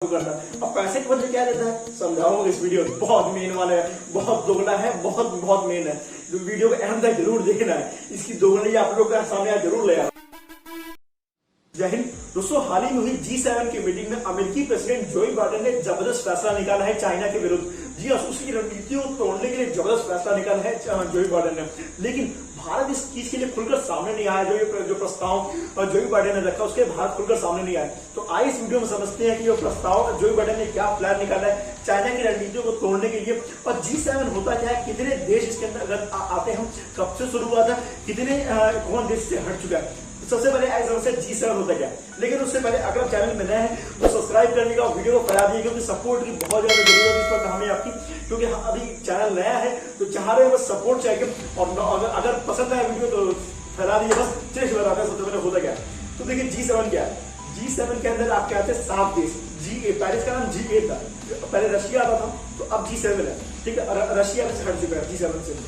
करता है। अब पैसे के बदले क्या देता है समझाऊंगा इस वीडियो में। बहुत मेन वाला है, बहुत दोगला है, बहुत बहुत मेन है। जो वीडियो को एंड तक जरूर देखना है, इसकी दोगली आप लोग का सामने जरूर ले आए। जय हिंद दोस्तों, हाल ही में हुई G7 की मीटिंग में अमेरिकी प्रेसिडेंट जो बाइडेन ने जबरदस्त फैसला निकाला है चाइना के विरुद्ध। जी हाँ, उसकी रणनीतियों को तोड़ने के लिए जबरदस्त फैसला निकाला है जो बाइडेन ने। लेकिन भारत इस चीज के लिए खुलकर सामने नहीं आया। जो प्रस्ताव जो बाइडेन ने रखा उसके भारत खुलकर सामने नहीं आया। तो आइए इस वीडियो में समझते हैं कि ये प्रस्ताव जो बाइडेन ने क्या प्लान निकाला है चाइना की रणनीतियों को तोड़ने के लिए। और G7 होता क्या है, कितने देश इसके अंदर आते हैं, कब से शुरू हुआ था, कितने कौन देश से हट चुका है। सबसे पहले G7 होता क्या है। लेकिन उससे पहले अगर आप चैनल में नए हैं तो सब्सक्राइब करने का, वीडियो को फैला दिए, क्योंकि सपोर्ट की बहुत ज्यादा जरूरत है इस वक्त हमें आपकी। क्योंकि अभी चैनल नया है तो चाह रहे हैं बस सपोर्ट चाहिए। और अगर पसंद आया वीडियो तो फैला दिए बस। चलिए बताते हैं सबसे पहले होता क्या है। तो देखिए G7 क्या है। G7 के अंदर आपके आते हैं 7 देश। पेरिस का नाम G8 था, पहले रशिया आता था, तो अब G7 है। ठीक है, रशिया से हट चुका है G7 से।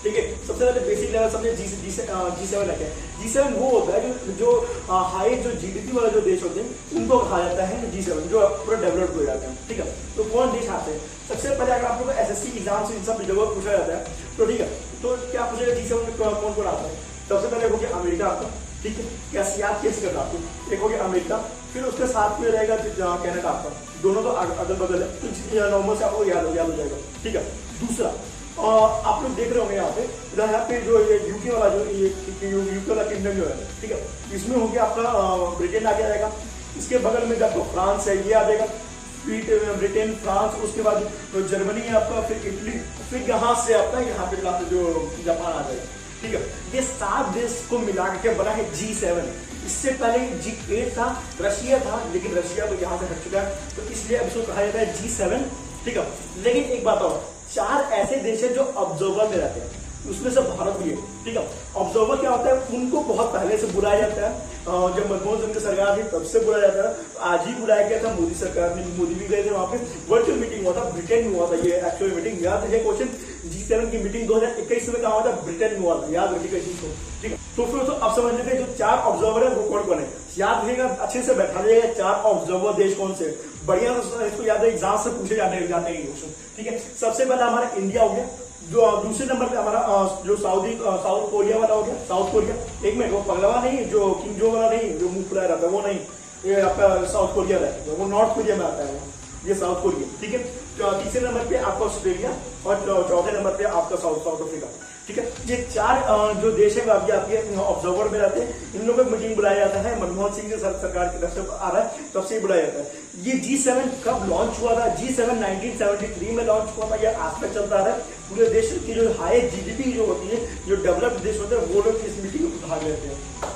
ठीक है, सबसे पहले बेसिक लेवल समझे G7 है क्या। G7 वो होता है जो हाई जो जीडीपी वाले जो देश होते हैं उनको कहा जाता है G7, जो पूरा डेवलप हो जाते हैं। ठीक है, तो कौन देश आते हैं। सबसे पहले अगर आप लोग SSC एग्जाम से इन सब जगह पूछा जाता है तो ठीक है, तो क्या पूछेगा G7 में कौन कौन आता है। सबसे पहले हो गया अमेरिका आपका। ठीक है, कैसे याद कैसे करना आपको। एक हो गया अमेरिका, फिर उसके साथ में रहेगा कनाडा आपका। दोनों तो अगल बगल है तो नॉर्मल से आपको याद हो जाएगा। ठीक है, दूसरा आप लोग देख रहे होंगे यहाँ पे जो ये यूके वाला जो यूके वाला किंगडम जो है, ठीक है, इसमें हो गया आपका ब्रिटेन आ जाएगा। इसके बगल में जब फ्रांस है ये आ जाएगा, ब्रिटेन फ्रांस, उसके बाद जर्मनी है आपका, फिर इटली, फिर यहाँ से आपका यहाँ पे जो जापान आ जाएगा। ठीक है, ये 7 देश को मिला के बना है G7। इससे पहले G8 था, रशिया था, लेकिन रशिया तो यहाँ से हट चुका है, तो इसलिए अब इसको कहा जाता है G7। ठीक है, लेकिन एक बात और, 4 ऐसे देश हैं जो ऑब्जर्वर में रहते हैं, उसमें से भारत भी है। ठीक है, ऑब्जर्वर क्या होता है, उनको बहुत पहले से बुलाया जाता है। जब मनमोहन सिंह की सरकार थी तब से बुलाया जाता है। आज ही बुलाया गया था मोदी सरकार ने, मोदी भी गए थे वहां पे। वर्चुअल मीटिंग हुआ था, ब्रिटेन में हुआ था ये एक्चुअल मीटिंग। याद है क्वेश्चन, G7 की मीटिंग 2021 में कहा हुआ था, ब्रिटेन में हुआ था, याद रखिएगा इस चीज को। ठीक है, तो फिर तो अब समझ लेते हैं जो 4 ऑब्जर्वर है वो कौन कौन है। याद रखिएगा, अच्छे से बैठा लीजिएगा 4 ऑब्जर्वर देश कौन से बढ़िया, इसको याद है, एग्जाम से पूछे जाते हैं क्वेश्चन। ठीक है, सबसे पहले हमारा इंडिया हो गया, जो दूसरे नंबर पे हमारा जो साउथ कोरिया वाला हो गया, साउथ कोरिया। एक मिनट, वो पगलवा नहीं, जो किंग जो वाला नहीं, जो मुंह फुलाया रहता है वो नहीं, ये आपका साउथ कोरिया रहता है, वो नॉर्थ कोरिया में आता है, ये साउथ कोरिया। ठीक है, तीसरे नंबर पे आपका ऑस्ट्रेलिया और चौथे नंबर पे आपका साउथ अफ्रीका। ठीक है, ये 4 जो देश है आपके ऑब्जर्वर में रहते हैं। इन लोगों को मीटिंग बुलाया जाता है, मनमोहन सिंह की सरकार की तरफ से आ रहा है, तब से बुलाया जाता है। ये G7 कब लॉन्च हुआ था। G7 1973 में लॉन्च हुआ था, यह आज तक चलता रहा है। पूरे देश की जो हाई जीडीपी जो होती है, जो डेवलप्ड देश होते हैं, वो लोग इस मीटिंग में भाग लेते हैं।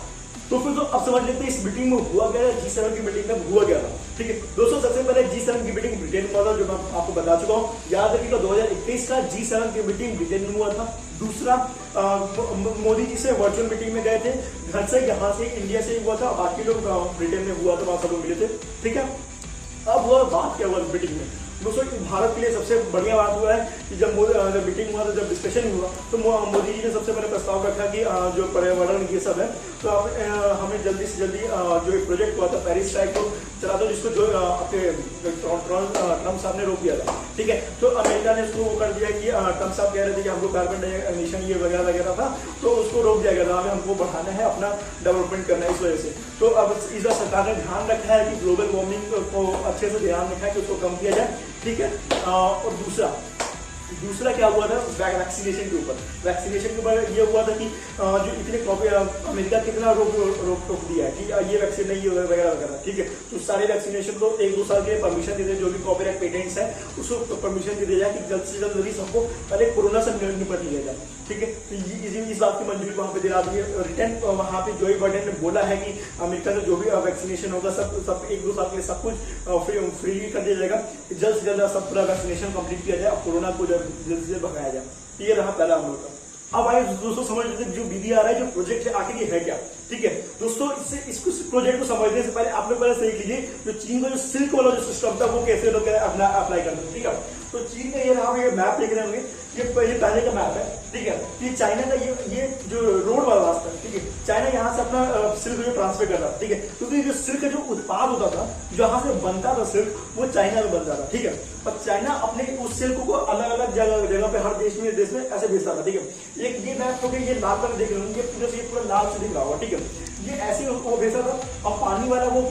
तो फिर तो अब समझ लेते हैं इस मीटिंग में हुआ क्या है, G7 की मीटिंग में हुआ क्या था। ठीक है दोस्तों, सबसे पहले G7 की मीटिंग ब्रिटेन में हुआ था, जो मैं आपको बता चुका हूँ। याद रखिएगा 2021 का G7 की मीटिंग ब्रिटेन में हुआ था। दूसरा, मोदी जी से वर्चुअल मीटिंग में गए थे, घर से, यहाँ से, इंडिया से हुआ था, बाकी लोग ब्रिटेन में हुआ था, वहां सब लोग मिले थे। ठीक है, अब वो बात क्या हुआ मीटिंग में दोस्तों, भारत के लिए सबसे बढ़िया बात हुआ है कि जब मीटिंग हुआ, जब डिस्कशन हुआ, तो मोदी जी ने सबसे पहले प्रस्ताव रखा कि जो पर्यावरण ये सब है, तो आप हमें जल्दी से जल्दी जो एक प्रोजेक्ट हुआ था पेरिस स्ट्राइक को चला दो, जिसको जो आपके ट्रम्प साहब ने रोक दिया था। ठीक है, तो अमेरिका ने उसको वो कर दिया कि ट्रम्प साहब कह रहे थे कि हमको कार्बन एमिशन ये वगैरह वगैरह था, तो उसको रोक दिया गया था, हमें हमको बढ़ाना है, अपना डेवलपमेंट करना है, इस वजह से। तो अब इस बार सरकार ने ध्यान रखा है कि ग्लोबल वार्मिंग को अच्छे से ध्यान रखा है कि उसको कम किया जाए। ठीक है, और दूसरा क्या हुआ था, वैक्सीनेशन के ऊपर। वैक्सीनेशन के ऊपर ये हुआ था कि जो इतने अमेरिका कितना रोक दिया है कि ये वैक्सीन नहीं वगैरह वगैरह। ठीक है, तो सारे वैक्सीनेशन को 1-2 साल के परमिशन दे दे, जो भी कॉपीराइट पेटेंट्स है उसको परमिशन दे दिया जाए कि जल्द से जल्द सबको पहले कोरोना से निपट लिया जाए। ठीक है, तो इस बात की मंजूरी वहां पे दिला दी है। रिटर्न वहां पे जो बाइडेन ने बोला है कि अमेरिका में जो भी वैक्सीनेशन होगा सब 1-2 साल के लिए सब कुछ फ्री कर दिया जाएगा, जल्द से जल्द सब पूरा वैक्सीनेशन कंप्लीट किया जाए और कोरोना को जल्द से भगाया जाए। ये रहा पहला हम लोग का। अब आइए दोस्तों समझ लेते हैं जो विधि आ रहा है, जो प्रोजेक्ट है, आखिर ये है क्या। ठीक है दोस्तों, इसको प्रोजेक्ट को समझने से पहले आप लोग पहले सीख लीजिए जो चीन का जो सिल्क वाला जो सिस्टम था वो कैसे लोग अपना अप्लाई करते हैं। ठीक है, तो चीन का ये रहा, ये मैप देख रहे होंगे, ये पहले का मैप है। ठीक है। ये चाइना का ये जो रोड वाला रास्ता है, ठीक है, चाइना यहाँ से अपना सिल्क जो ट्रांसफर कर रहा है, ठीक है, क्योंकि जो सिल्क का जो उत्पाद होता था, जहाँ से बनता था सिल्क, वो चाइना में बनता था, ठीक है। और चाइना अपने उस सिल्क को अलग अलग जगह पे हर देश में ऐसे भेजता था, ठीक है। एक ये मैप हो गया, ये लाल कलर देख रहे हो, ये पूरा लाल से दिख रहा होगा, ठीक है। ये ऐसे वो भेजा था, और पानी वाला वो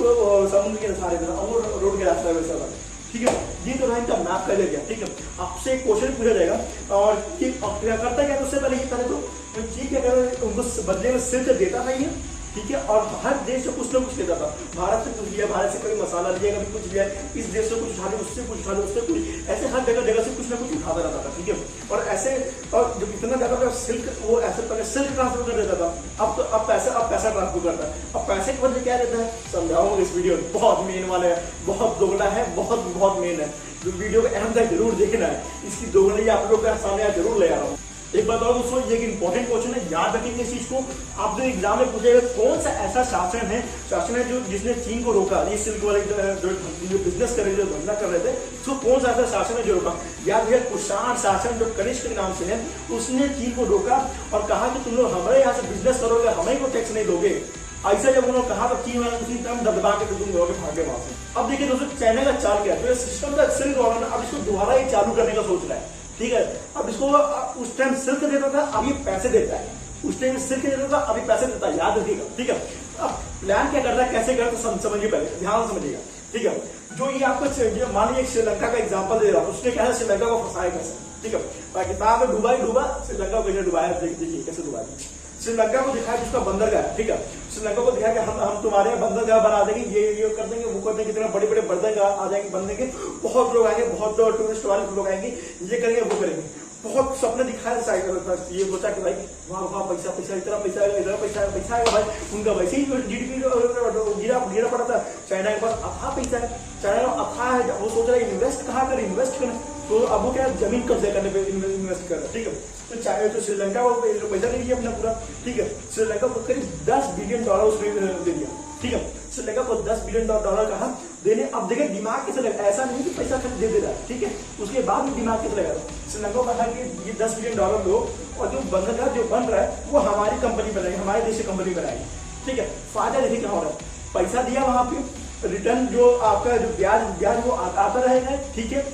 समुद्र के सहारे था, वो रोड के रास्ता भेजा था, ठीक है। ये तो है इनका मैप कर लिया, ठीक है। आपसे एक क्वेश्चन पूछा जाएगा और ये करता क्या, उससे पहले ये पहले तो ठीक है, अगर उनको बदले में सिल्क देता था ये, ठीक है, और हर देश से कुछ ना कुछ लेता था। भारत से कुछ लिया, भारत से कोई मसाला लिया, कभी कुछ लिया, इस देश से कुछ उठा लिया, उससे कुछ उठा लिया, उससे कुछ, ऐसे हर जगह से कुछ ना कुछ उठाता रहता था, ठीक है। और ऐसे, और जब इतना ज्यादा सिल्क, वो ऐसे पहले सिल्क ट्रांसफर कर देता था, अब पैसा ट्रांसफर करता है। अब पैसे के बदले क्या देता है, समझाऊंगा इस वीडियो में, बहुत मेन वाला है, बहुत दोगला है, बहुत मेन है। तो वीडियो को एंड तक जरूर देखना है, इसकी दोगलाई आप लोग के सामने जरूर ले आ रहा हूँ। एक बात और दोस्तों, ये एक इंपॉर्टेंट क्वेश्चन है, याद रखेंगे इस चीज को। आप जो एग्जाम में पूछेगा कौन सा ऐसा शासन है जो जिसने चीन को रोका, ये सिल्क वाले जो बिजनेस कर रहे थे, जो धंधा कर रहे थे, तो कौन सा ऐसा शासन है जो रोका। याद है, कुषाण शासन जो कनिष्क के नाम से है, उसने चीन को रोका और कहा कि तुम लोग हमारे यहाँ से बिजनेस करोगे, हमें को टैक्स नहीं दोगे। ऐसा जब उन्होंने कहा तो चीन वाले उसी तरह दबा के तुम लोगों के भागे वहां से। अब देखिए दोस्तों, चाइना का चाल क्या है, तो सिस्टम का सिल्क गवर्नमेंट अब इसको दोबारा ही चालू करने का सोच रहा है, ठीक है। अब इसको उस टाइम सिल्क देता था, अब ये पैसे देता है, उस टाइम सिल्क देता था, अभी पैसे देता है, याद रखिएगा, ठीक है। अब प्लान क्या कर रहा है, कैसे कर रहा है, समझिए पहले, ध्यान समझिएगा, ठीक है। जो ये आपको मान लीजिए श्रीलंका का एग्जांपल दे रहा है, उसने कहा श्रीलंका को फंसाया कैसे, ठीक है। पाकिस्तान में डूबा, श्रीलंका को कैसे डुबाया, देखिए कैसे डुबाया। श्रीलंका को दिखाया जिसका बंदरगाह, ठीक है, श्रीलंका को दिखाया कि हम तुम्हारे बंदरगाह बना देंगे, ये कर देंगे, वो कर देंगे, कितने बड़े बड़े बंदरगाह आ जाएंगे, बन देंगे, बहुत लोग आएंगे, बहुत टूरिस्ट वाले लोग आएंगे, ये करेंगे, वो करेंगे, बहुत सपने दिखाया। ये सोचा कि भाई वहाँ पैसा इतना पैसा आएगा भाई, उनका वैसे ही जीडीपी गिरा पड़ा था। चाइना के पास अथाह पैसा है, चाइना में अथाह है, वो सोच रहा है इन्वेस्ट कहाँ करें, इन्वेस्ट करें, तो अब वो क्या जमीन कब्जा करने पे इन्वेस्ट कर रहा है, ठीक है। तो चाहे तो श्रीलंका को पैसा दे दिया अपना पूरा, ठीक है। श्रीलंका को करीब $10 बिलियन उसने दे दिया, ठीक है। श्रीलंका को $10 बिलियन कहा देने। अब देखिए दिमाग कैसे लगा, ऐसा नहीं कि पैसा खर्च दे रहा है, ठीक है, उसके बाद भी दिमाग कैसे लगा। श्रीलंका को कहा कि ये $10 बिलियन लो, और जो बंदरगाह जो बन रहा है वो हमारी कंपनी बनाएगी, हमारे देश की कंपनी बनाएगी, ठीक है। फायदा देखिए क्या हो रहा है, पैसा दिया, वहां पे रिटर्न जो आपका जो ब्याज वो आता रहेगा, ठीक है।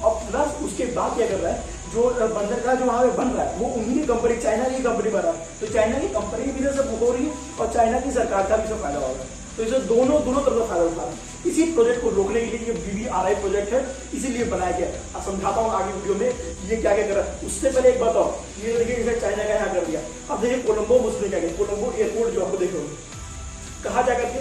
और प्लस उसके बाद क्या कर रहा है, जो बंदरगाह जो वहां पे बन रहा है वो उन्हीं की कंपनी, चाइना की कंपनी बना है, तो चाइना की कंपनी भी सब हो रही है और चाइना की सरकार का भी सब फायदा हो रहा है। तो इसे दोनों तरफ फायदा उठा रहा है। इसी प्रोजेक्ट को रोकने के लिए ये BBRI प्रोजेक्ट है, इसीलिए बनाया गया। अब समझाता हूँ आगे वीडियो में ये क्या क्या कर रहा है। उससे पहले एक बात और, ये देखिए इसे चाइना का यहाँ कर दिया। अब देखिए कोलंबो उसने क्या किया, कोलंबो एयरपोर्ट जो आपको देखो कहा जा करके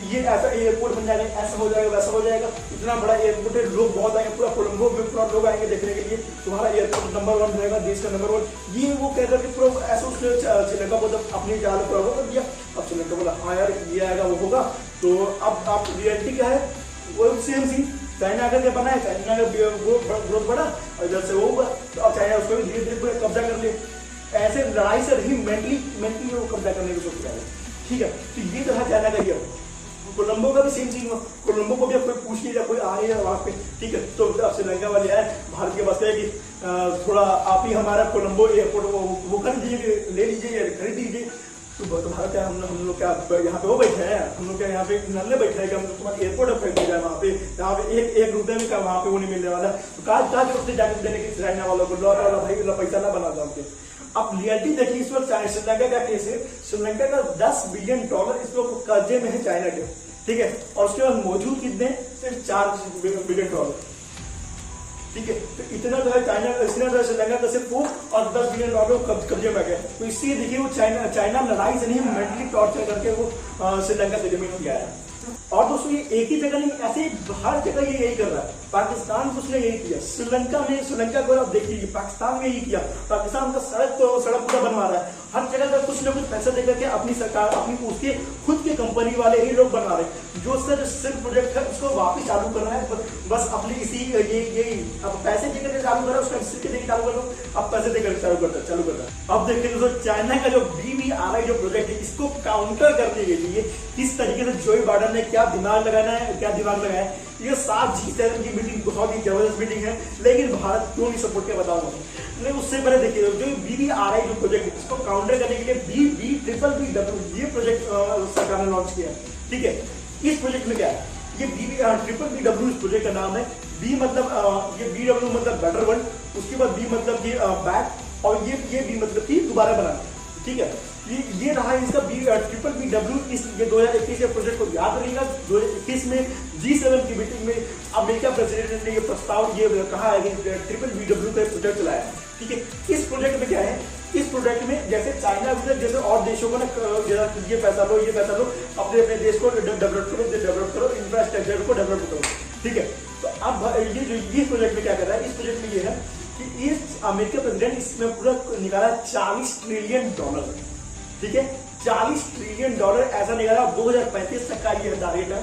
ये ऐसा एयरपोर्ट बन जाएगा, ऐसा हो जाएगा, वैसा हो जाएगा, इतना बड़ा एयरपोर्ट है, लोग बहुत आएंगे, पूरा कोलंबो में पूरा लोग आएंगे देखने के लिए, तुम्हारा एयरपोर्ट नंबर 1 रहेगा, देश का नंबर 1। ये वो कह करके पूरा ऐसा उसने श्रीलंका को जब अपनी जाल पर कर दिया। अब श्रीलंका बोला हाँ यार ये आएगा वो होगा। तो अब रियलिटी क्या है, वो सेम सी चाइना अगर बना है, चाइना का ग्रोथ बढ़ा और इधर से वो हुआ, तो अब चाइना उसको भी धीरे धीरे कब्जा कर ले। ऐसे लड़ाई से रही मेंटली वो कब्जा करने की सोच रहा है, ठीक है। तो ये तो है चाइना का ये। कोलंबो का भी सेम चीज हुआ, कोलंबो को भी कोई पूछ लीजिए, कोई आ रही है वहां पे, ठीक है, तो श्रीलंका वाले आए, भारत के पास है कि थोड़ा आप ही हमारा कोलंबो एयरपोर्ट वो कर दीजिए, ले लीजिए, खरीद लीजिए। तो भारत क्या हम लोग क्या यहाँ पे वो बैठे हैं, हम लोग क्या यहाँ पे नल्ले बैठे हैं कि हम तुम्हारा एयरपोर्ट खरीद दिया वहाँ पे, यहाँ पे एक रुपये में क्या वहाँ पे वो नहीं मिलने वाला। तो कहा जरूरत जाकर देने की चाइना वालों को, भाई पैसा ना बना दो हमके। अब रियलिटी देखिए, इस वक्त श्रीलंका का केस है, श्रीलंका का $10 बिलियन इस वक्त कर्जे में है चाइना के, ठीक है, और उसके बाद मौजूद कितने, सिर्फ $4 बिलियन, ठीक है। तो इतना जो है चाइना श्रीलंका का सिर्फ वो और $10 बिलियन कब्जे में गए। तो इसलिए देखिए वो चाइना लड़ाई से नहीं, मेंटली टॉर्चर करके वो श्रीलंका से जमीन में गया है। और दोस्तों ये एक ही जगह नहीं, ऐसे हर जगह ये यही कर रहा है। पाकिस्तान को उसने यही किया, श्रीलंका को आप देखिए, पाकिस्तान में यही किया, पाकिस्तान का सड़क पूरा बनवा रहा है, हर जगह का कुछ ना कुछ पैसा देकर के अपनी सरकार, अपनी उसके खुद के कंपनी वाले ही लोग बना रहे हैं। जो सिर्फ प्रोजेक्ट है उसको वापिस चालू करना है, बस अपनी इसी ये अब पैसे देकर चालू करा, उसका सिक्के देकर चालू कर दो, अब पैसे देकर चालू करता। अब देखिए दोस्तों, चाइना का जो BBRI जो प्रोजेक्ट है, इसको काउंटर करने के लिए किस तरीके से जो बाइडेन ने क्या दिमाग लगाया है। ये 7 G7 की मीटिंग बहुत ही जबरदस्त मीटिंग है, लेकिन भारत क्यों नहीं सपोर्ट किया बताऊंगा। लेकिन उससे पहले देखिए जो BBRI जो प्रोजेक्ट है, इसको काउंटर करने के लिए BBBW ये प्रोजेक्ट सरकार ने लॉन्च किया, ठीक है। इस प्रोजेक्ट में क्या है, ये BBBW इस प्रोजेक्ट का नाम है। बी मतलब ये BW मतलब बेटर वर्ल्ड, उसके बाद बी मतलब ये बैक, और ये बी मतलब कि दोबारा बनाना, ठीक है। ये रहा इसका BBBW। इस ये 2021 के प्रोजेक्ट को याद रखिएगा। 2021 में G7 की मीटिंग में अमेरिका प्रेसिडेंट ने ये प्रस्ताव ये कहा है कि BBBW का प्रोजेक्ट चलाया, ठीक है। इस प्रोजेक्ट में क्या है, इस प्रोजेक्ट में जैसे चाइना जैसे और देशों को ना ये पैसा लो अपने देश को डेवलप करो, इंफ्रास्ट्रक्चर को डेवलप करो, ठीक है। तो अब ये जो इस प्रोजेक्ट में क्या कर रहा है, इस प्रोजेक्ट में ये है कि इस अमेरिका प्रेसिडेंट इसमें पूरा निकाला $40 ट्रिलियन, ठीक है। $40 ट्रिलियन ऐसा निकाला। 2035 तक का ये टारगेट है।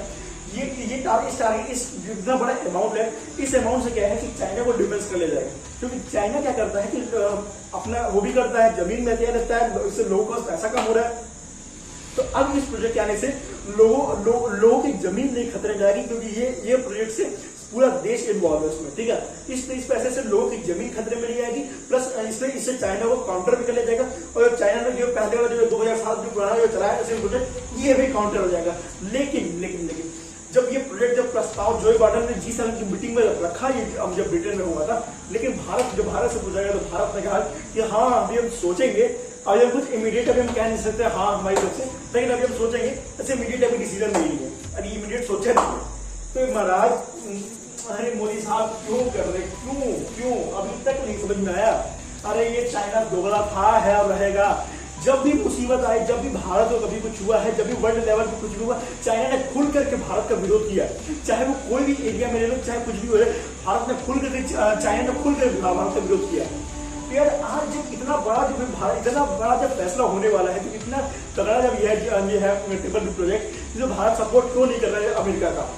ये टारगेट इस जितना बड़ा अमाउंट है, इस अमाउंट से क्या है कि चाइना को डिफेंस कर ले जाएगा, क्योंकि चाइना क्या करता है कि अपना वो भी करता है, जमीन में तैयार रहता है, इससे लोगों का पैसा कम हो रहा है। तो अब इस प्रोजेक्ट के आने से लोगों की जमीन नहीं खतरे में जाएगी, क्योंकि ये प्रोजेक्ट से पूरा देश इन्वॉल्व है उसमें, ठीक है। इस पैसे से लोगों की जमीन खतरे में नहीं आएगी, प्लस इससे चाइना को काउंटर भी कर लिया जाएगा। और चाइना ने जो पहले वाला जो 2007 जो पुराना जो चलाया प्रोजेक्ट, ये भी काउंटर हो जाएगा। लेकिन जब ये प्रोजेक्ट जब प्रस्ताव जो बाइडेन ने G7 की मीटिंग में रखा, ये जब ब्रिटेन में हुआ था, लेकिन भारत से पूछा गया तो भारत ने कहा कि हाँ अभी हम सोचेंगे, अभी हम कुछ इमीडिएट अभी हम कह नहीं सकते हाँ हमारी तरफ से, लेकिन अभी हम सोचेंगे। ऐसे इमीडिएट अभी डिसीजन नहीं है, अभी इमीडिएट सोचा नहीं है। तो महाराज अरे मोदी साहब क्यों कर रहे, क्यों अभी तक नहीं समझ में आया। अरे ये चाइना दोगला था, है और रहेगा। जब भी मुसीबत आई, जब भी भारत को कभी कुछ हुआ है, जब भी वर्ल्ड लेवल पे कुछ भी हुआ, चाइना ने खुल करके भारत का विरोध किया। चाहे वो कोई भी एरिया में ले लो, चाहे कुछ भी हो रहे, भारत ने खुल करके चाइना ने खुल करके भारत का विरोध किया। तो यार आज जब इतना बड़ा जब फैसला होने वाला है, तो इतना तगड़ा जब ये है ट्रिपल प्रोजेक्ट, जो भारत सपोर्ट क्यों नहीं कर रहा है अमेरिका का।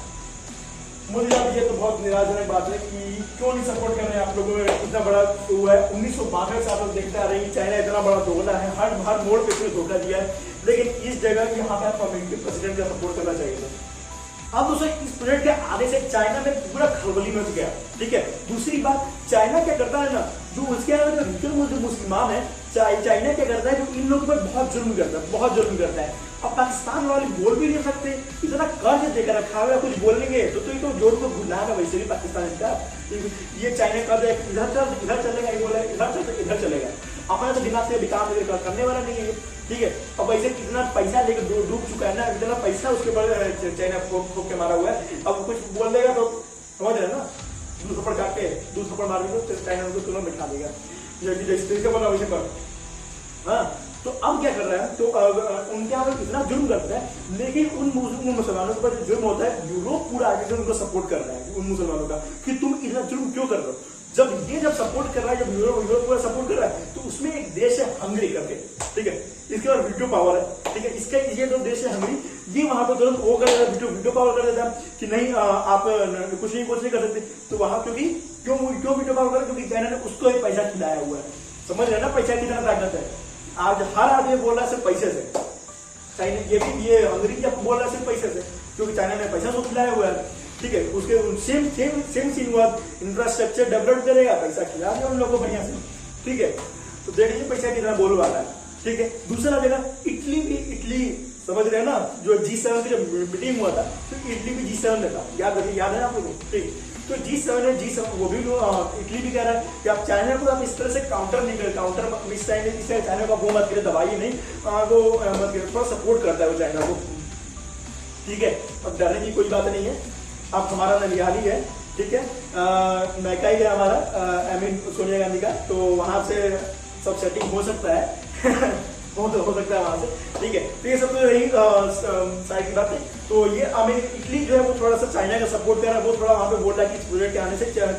मुझे याद ये तो बहुत निराशाजनक बात है कि क्यों नहीं सपोर्ट कर रहे हैं आप लोगों में। इतना बड़ा वो है 1962 से आप लोग देखते आ रहे हैं चाइना इतना बड़ा दोगला है, हर मोड़ पे धोखा दिया है, लेकिन इस जगह यहाँ पे आपको अमेरिकी प्रेसिडेंट का सपोर्ट करना चाहिए था। अब दोस्तों इस प्रोजेक्ट के आने से चाइना में पूरा खलबली मच गया, ठीक है। दूसरी बात, चाइना क्या करता है ना, जो उसके यहाँ जो रीजन मुसलमान है, चाइना क्या करता है, जो इन लोगों पर बहुत जुल्म करता है। अब पाकिस्तान वाले बोल भी नहीं सकते, इतना कर्ज देकर रखा है, कुछ बोलेंगे तो ये तो जोर को भुलाएगा वैसे भी पाकिस्तान का। ये चाइना कर्ज इधर चलेगा, ये बोला इधर चलेगा, अपना तो दिमाग से विकास करने वाला नहीं है, ठीक है। अब वैसे कितना पैसा लेकर डूब चुका है ना, इतना पैसा उसके ऊपर चाइना फूक के मारा हुआ है। अब कुछ बोल देगा तो समझ रहे ना, दूध थप्पड़ काट के दूध थप्पड़ मार देगा तो चाइना उनको तुरंत बिठा देगा, जैसे बोला वैसे कर। हाँ, तो अब क्या कर रहा है, तो उनके यहाँ पर इतना जुर्म करता है, लेकिन उन मुसलमानों के ऊपर जो जुर्म होता है, यूरोप पूरा आगे से उनको सपोर्ट कर रहा है उन मुसलमानों का, कि तुम इतना जुर्म क्यों कर रहे हो। जब सपोर्ट कर रहा है, जब यूरोप पूरा सपोर्ट कर रहा है, तो उसमें एक देश है हंगरी करके, ठीक है। इसके बाद वीडियो पावर है, ठीक है। इसका ये जो देश है हंगरी, ये वहां पर तुरंत वो कर देता है, वीडियो पावर कर देता है कि नहीं आप कुछ नहीं कर सकते। तो वहां क्यों वीडियो पावर कर, क्योंकि चाइना ने उसको ही पैसा खिलाया हुआ है। समझ रहे ना पैसा कितना ताकत है। आज हर आदमी बोल रहा है सिर्फ पैसे से, चाइना ये हंगरी क्या बोल रहा है सिर्फ पैसे से, क्योंकि चाइना ने पैसा तो खिलाया हुआ है, ठीक है। उसके सेम सीन हुआ, इंफ्रास्ट्रक्चर डेवलप करेगा, पैसा खिला दिया उन लोगों को बढ़िया से, ठीक है। तो देखिए पैसा कितना बोल वाला है, ठीक है। दूसरा जगह इटली समझ रहे हैं ना, जो G7 की जब मीटिंग हुआ था, तो इटली भी G7 में था, याद है आप लोगों को, ठीक। तो G7 वो भी इटली भी कह रहा है कि आप चाइना को आप इस तरह से काउंटर नहीं करें, इस तरह चाइना को वो मत करें, दबाइए नहीं, वो मत करें, थोड़ा सपोर्ट करता है वो चाइना को, ठीक है। अब डरने की कोई बात नहीं है, अब हमारा ननिहाल ही है, ठीक है। मैकाई है हमारा सोनिया गांधी का, तो वहां से सब सेटिंग हो सकता है हो सकता है वहां से, ठीक है। तो ये सब तो रही साइड की बात है। तो ये इटली जो है वो थोड़ा सा चाइना का सपोर्ट कर रहा है, वो थोड़ा वहां पे बोल रहा है कि इस प्रोजेक्ट के आने से चाइना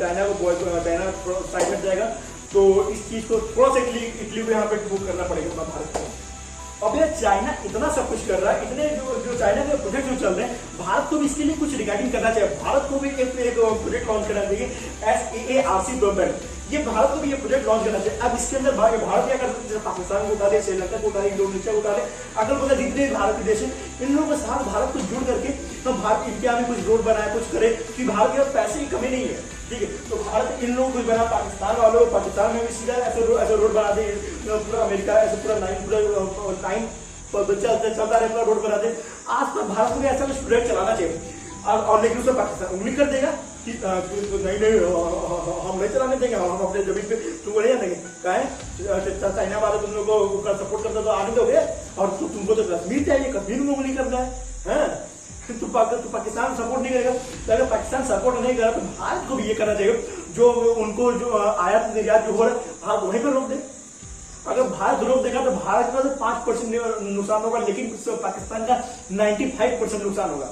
साइड हट जाएगा, तो इस चीज को थोड़ा सा इटली को यहाँ पे ठोक करना पड़ेगा भारत को। अब यार चाइना इतना सब कुछ कर रहा है, इतने जो चाइना के प्रोजेक्ट जो चल रहे हैं, भारत को भी इसके लिए कुछ रिगार्डिंग करना चाहिए। भारत को भी एक प्रोजेक्ट लॉन्च करना चाहिए, SAARC प्रोजेक्ट। ये भारत को भी ये प्रोजेक्ट लॉन्च करना चाहिए। अब इसके अंदर भारत क्या कर सकते हैं, पाकिस्तान को उतारे, श्रीलंका को उतारे, इंडोनेशिया को उतारे, अगल बगल जितने भारत के देश हैं, इन लोगों के साथ भारत को जुड़ करके तो भारत इंडिया में कुछ रोड बनाए, कुछ करे कि भारत के पास पैसे की कमी नहीं है। ठीक है, तो भारत इन लोगों को बना, पाकिस्तान वालों, पाकिस्तान में भी सीधा ऐसे रोड बना दे, पूरा अमेरिका ऐसे पूरा नाइन चलता रहे, पूरा रोड बना दे। आज तक भारत को भी ऐसा कुछ प्रोजेक्ट चलाना चाहिए, और लेकिन उसमें पाकिस्तान उंगली कर देगा कि नहीं हम नहीं चलाने देंगे, हम अपने जमीन पे तुमको नहीं आने देंगे। कहें चाइना वाले तुम लोग को सपोर्ट करता तो आने दोगे, और तुमको तो कश्मीर चाहिए, कश्मीर में उंगली करना है। तो पाकिस्तान सपोर्ट नहीं करेगा, तो अगर पाकिस्तान सपोर्ट नहीं करेगा तो भारत को भी ये करना चाहिए, जो उनको जो आयात निर्यात जो हो रहा है, भारत वहीं पर रोक दे। अगर भारत रोक देगा तो भारत का तो 5% नुकसान होगा, लेकिन पाकिस्तान का 95% नुकसान होगा,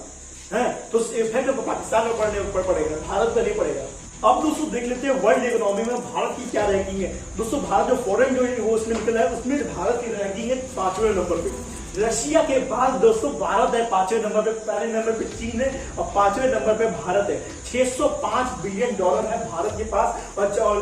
है। तो इफेक्ट पाकिस्तान में पड़ेगा, भारत पर नहीं पड़ेगा। अब दोस्तों देख लेते हैं वर्ल्ड इकोनॉमी में भारत की क्या रैंकिंग है। दोस्तों भारत जो फॉरेन जो वो उसमें निकला है, उसमें भारत की रैंकिंग है 5वें नंबर पे। रशिया के बाद दोस्तों भारत है 5वें नंबर पे, पहले नंबर पे चीन है और 5वें नंबर पे भारत है। $605 बिलियन है भारत के पास, और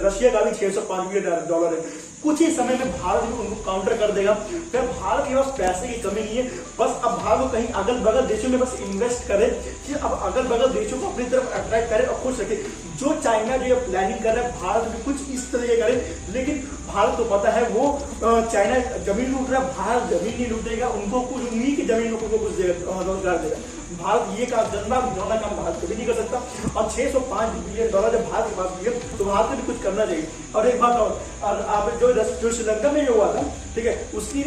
रशिया का भी $605 बिलियन है। कुछ ही समय में भारत भी उनको काउंटर कर देगा। फिर भारत के पास पैसे की कमी नहीं है, बस अब भारत को कहीं अगल बगल देशों में बस इन्वेस्ट करे, कि अब अगल बगल देशों को अपनी तरफ अट्रैक्ट करे और खुश रखे। जो चाइना जो प्लानिंग कर रहा है, भारत भी कुछ इस तरह करे, लेकिन भारत को पता है वो चाइना जमीन लूट रहा है, भारत जमीन नहीं लूटेगा, उनको कुछ उन्हीं की जमीन को कुछ देगा, रोजगार देगा। भारत ये काम गंदा घिनौना काम भारत कभी नहीं कर सकता, और $605 बिलियन जब भारत के पास भी है तो भारत को भी कुछ करना चाहिए। और एक बात और आप जो श्रीलंका में जो हुआ था, ठीक है, उसकी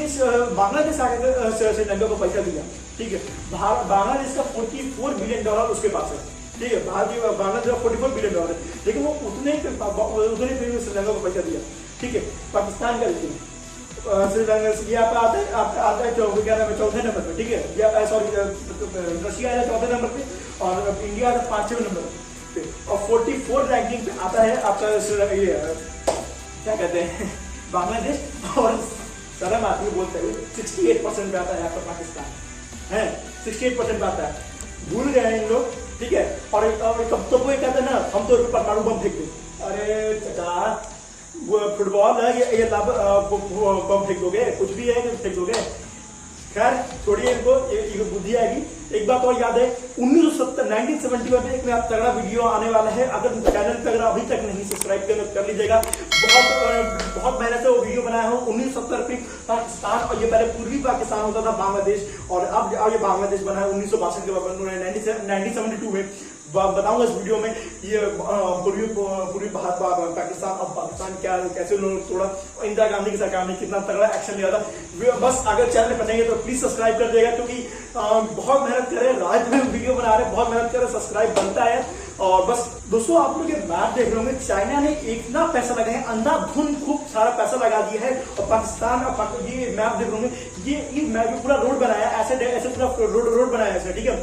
बांग्लादेश आकर श्रीलंका को पैसा दिया। ठीक है, बांग्लादेश का $44 बिलियन उसके पास है। ठीक है, बांग्लादेश का $44 बिलियन है, लेकिन वो उतने श्रीलंका को पैसा दिया। ठीक है, पाकिस्तान का लेकिन श्रीलंका ये आता है चौथे नंबर पे। ठीक है, सॉरी रशिया आया चौथे नंबर पे, और इंडिया आता 5वें नंबर पे, और 44 रैंकिंग पे आता है आपका ये क्या कहते हैं बांग्लादेश, और शर्म आती है बोलते हुए 68% पे आता है आपका पाकिस्तान, है 68% पे आता है। भूल गए हैं इन लोग। ठीक है, और कब तो कोई कहते हैं ना हम तो परमाणु बम फेंक दें। अरे चाचा, फुटबॉल है ये बम फेंक दोगे, कुछ भी है फेंक दोगे। खैर छोड़िए इनको, ये बुद्धि आएगी। एक बात और याद है, 1971 में एक में तगड़ा वीडियो आने वाला है। अगर चैनल पे अगर अभी तक नहीं सब्सक्राइब कर लीजिएगा, बहुत मेहनत से वो वीडियो बनाया हूँ। 1970 में पाकिस्तान, और ये पहले पूर्वी पाकिस्तान होता था बांग्लादेश, और अब ये बांग्लादेश बना है 1962 के बाद 1972 में। बताऊंगा इस वीडियो में ये पूर्वी भारत पाकिस्तान, और पाकिस्तान क्या कैसे उन्होंने तोड़ा, इंदिरा गांधी की सरकार ने कितना तगड़ा एक्शन लिया था। बस अगर चैनल पर नहीं तो प्लीज सब्सक्राइब कर देगा, क्योंकि बहुत मेहनत कर रहे हैं, रात में वीडियो बना रहे हैं, बहुत मेहनत कर रहे हैं, सब्सक्राइब बनता है। और बस दोस्तों आप लोग ये मैप देख रहे होंगे, चाइना ने इतना पैसा लगाया है, अंधाधुंध खूब सारा पैसा लगा दिया है। और पाकिस्तान और ये मैप देख रहे होंगे, ये मैप पूरा रोड बनाया ऐसे पूरा रोड बनाया है। ठीक है,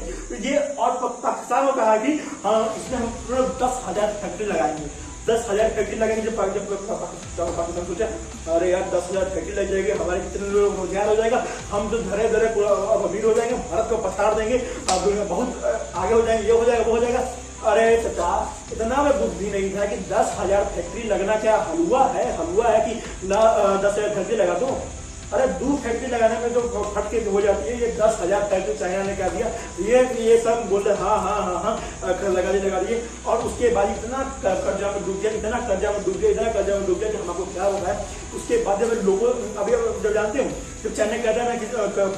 ये और पाकिस्तान को कहा कि हाँ इसमें हम पूरा 10,000 फैक्ट्री लगाएंगे, 10,000 फैक्ट्री लगाएंगे। जब पाकिस्तान सोचा अरे यार 10,000 फैक्ट्री लग जाएगी, हमारे कितने लोग रोजगार हो जाएगा, हम तो धरे धरे पूरा अमीर हो जाएंगे, भारत को पछाड़ देंगे, बहुत आगे हो जाएंगे, ये हो जाएगा वो हो जाएगा। अरे चाचा, इतना में बुद्धि नहीं था कि 10,000 फैक्ट्री लगना क्या हलवा है कि 10,000 फैक्ट्री लगा दो। अरे 2 फैक्ट्री लगाने में जो फटके हो जाती है, ये 10,000 फैक्ट्री चाइना ने क्या दिया, ये सब बोलते हाँ लगा दिए। और उसके बाद इतना कर्जा में डूब गया कि हमको क्या होगा है। उसके बाद जब लोगों अभी जब जानते हो, जब चाइना कहता है कि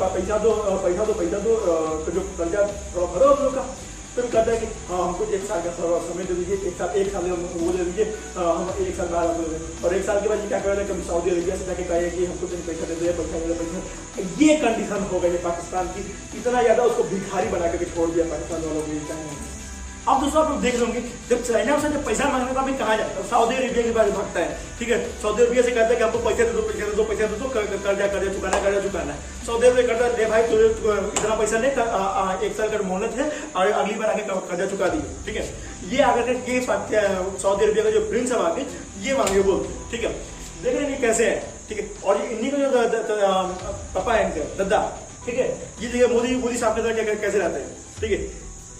पैसा दो तो जो कर्जा भरो हम लोग का, तो कहता है कि हाँ हमको 1 साल का समय दे दीजिए, एक साल वो दे दीजिए, हम 1 साल बाद और 1 साल के बाद क्या करेगा, कभी सऊदी अरेबिया से जाके कहेगा कि हमको पैसा दे दे, पैसा। ये कंडीशन हो गई है पाकिस्तान की, इतना ज्यादा उसको भिखारी बना करके छोड़ दिया पाकिस्तान वालों को चाइना ने। अब दोस्तों आप लोग देख रहे होंगे, जब चाइना से जब पैसा मांगने का भी कहा जाता है, सऊदी अरेबिया के पास भागता है। ठीक है, सऊदी अरेबिया से कहता है कि हमको पैसा दे दो, कर्जा चुकाना है। सऊदी अरेबिया कहता है भाई तुझे इतना पैसा नहीं, 1 साल का मोहलत है और अगली बार आके कर्जा चुका दिए। ठीक है, ये आकर के सऊदी अरेबिया का जो प्रिंस है आगे ये मांगे बोलते। ठीक है, देख रहे हैं कैसे है। ठीक है। और ये इन्हीं का जो पापा है इनका दद्दा, ठीक है, ये देखिए मोदी साहब के तरह कैसे रहते हैं, ठीक है।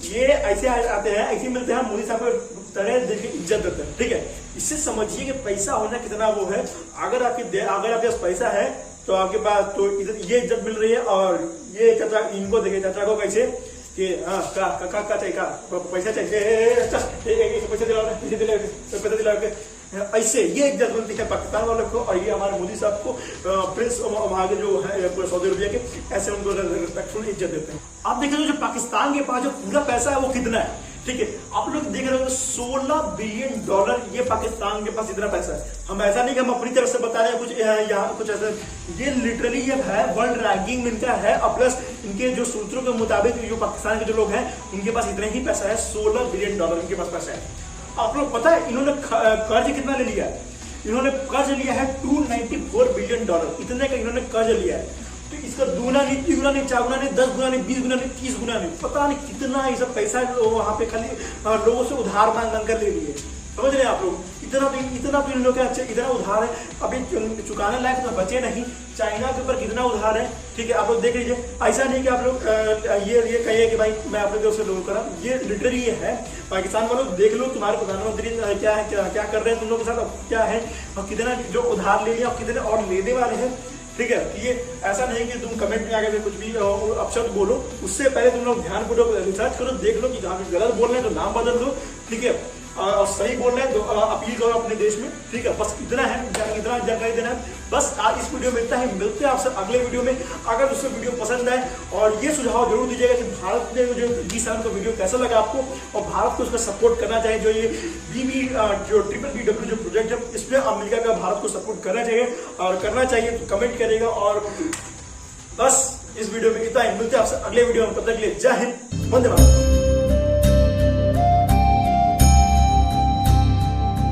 ये ऐसे आते हैं, ऐसे मिलते हैं, मोदी साहब को तरह दिल की इज्जत देते हैं, ठीक है। इससे समझिए कि पैसा होना कितना वो है। अगर आपके पास पैसा है तो आपके पास तो ये इज्जत मिल रही है। और ये चाचा, इनको देखिए चाचा को कैसे कि का चाहिए, पैसा चाहिए, पैसा दिला के ऐसे ये इज्जत मिलती है पाकिस्तान वालों को। और ये हमारे मोदी साहब को प्रिंस वहां के जो है सऊदी अरबिया के, ऐसे उनको रिस्पेक्टफुल इज्जत देते हैं। आप देख रहे हो जो पाकिस्तान के पास जो पूरा पैसा है वो कितना है, ठीक है। आप लोग देख रहे हो $16 बिलियन, ये पाकिस्तान के पास इतना पैसा है। हम ऐसा नहीं कि हम अपनी तरफ से बता रहे हैं कुछ यहाँ कुछ ऐसा, ये लिटरली ये है वर्ल्ड रैंकिंग में इनका है। और प्लस इनके जो सूत्रों के मुताबिक जो पाकिस्तान के जो लोग हैं उनके पास इतना ही पैसा है, $16 बिलियन इनके पास पैसा है। आप लोग पता है इन्होंने कर्ज कितना ले लिया है? इन्होंने कर्ज लिया है $294 बिलियन, इतने का इन्होंने कर्ज लिया है। तो इसका दूना नहीं, तीगुना नहीं, 4 गुना नहीं, 10 गुना नहीं, 20 गुना नहीं, 30 गुना नहीं, पता नहीं कितना ये सब पैसा वहां पे खाली लोगों से उधार मांग कर ले लिए। समझ रहे हैं आप लोग? इतना तो इन लोग का इतना उधार है, अभी चुकाने लायक तो बचे नहीं। चाइना के ऊपर कितना उधार है, ठीक है। आप लोग देख लीजिए, ऐसा नहीं कि आप लोग ये कहिए कि भाई मैं आप लोग से लोग करा, ये लिटरली ये है। पाकिस्तान वालों देख लो, तुम्हारे प्रधानमंत्री क्या है, क्या कर रहे हैं तुम लोग के साथ, क्या है, और कितना जो उधार ले लिया और कितने और लेने वाले हैं, ठीक है। ये ऐसा नहीं कि तुम कमेंट में आके कुछ भी अपशब्द बोलो, उससे पहले तुम लोग ध्यानपूर्वक रिसर्च करो, देख लो कि जहाँ गलत बोल रहे हैं तो नाम बदल दो, ठीक है। और सही बोल रहे हैं तो अपील करो अपने देश में, ठीक है। बस इतना है, इतना जानकारी देना है बस। आज इस वीडियो में इतना ही, मिलते हैं आपसे अगले वीडियो में। अगर उससे वीडियो पसंद आए और ये सुझाव जरूर दीजिएगा कि भारत में जो G7 का वीडियो कैसा लगा आपको, और भारत को उसका सपोर्ट करना चाहिए। जो ये BBW जो प्रोजेक्ट है, इसमें अमेरिका का भारत को सपोर्ट करना चाहिए, और करना चाहिए तो कमेंट करेगा। और बस इस वीडियो में इतना ही, मिलते हैं आपसे अगले वीडियो में। तब तक के लिए जय हिंद, वंदे मातरम।